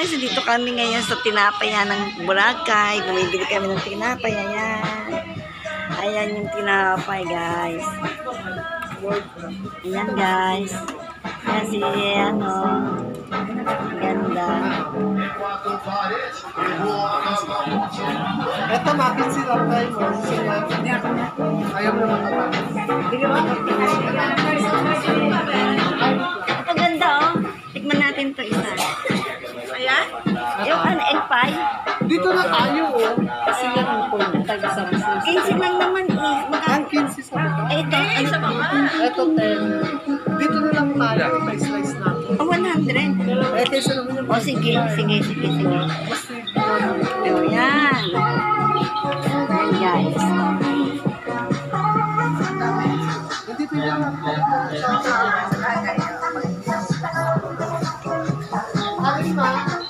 guys, dito kami ngayon sa tinapayan ng Boracay. Bumibili kami ng tinapay. Ayan. Ayan yung tinapay, guys. Ayan, guys. Ayan si, ano, ganda. Ito, mapinsin lang tayo mo. Ayaw mo naman naman. Ito ganda, oh. Tikman natin to isa. Ayan? Yung ano, egg pie. Dito na tayo, oh. Kasi yan ang point. 15 lang naman, eh. Ang 15 sa baba. Ito, ano sa baba? Ito, 10. Dito na lang tayo. May slice natin. Oh, 100. Eh, kaysa naman yung... Oh, sige. Mas So, yan. Yan, guys. hindi pinang... Alis na.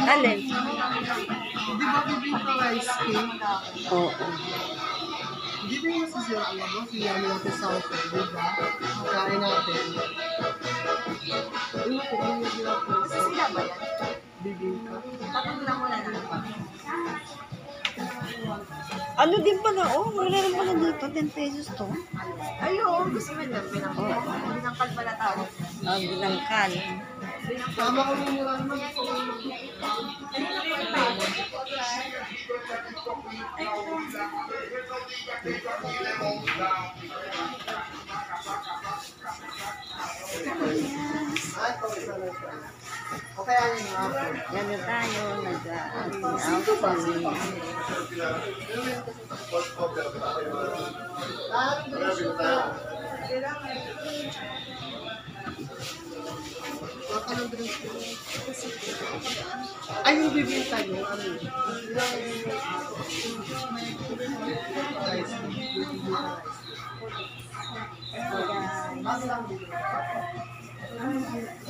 Alin? Di ba bibingka rice cake? Oo. Di ba yung si Sir alam mo? Siyami natin sa hotel, di ba? Kain natin. Yung po, yung hirap po. Sila ba yan? Bibingka. Tapos lang wala na. Ano din pala, oh, wala rin pala dito, 10 pesos to. Ay, oo. Gusto mo lang, binangkal. Binangkal pala tawag. Binangkal. Tama ko yung mura naman. Okay, ano yung ako? Gano'n tayo, Sino ba? Ay, yung bibinta niyo, ano yun?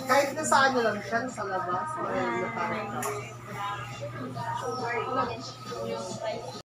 Kahit na sa ano lang siya, sa labas, or na parang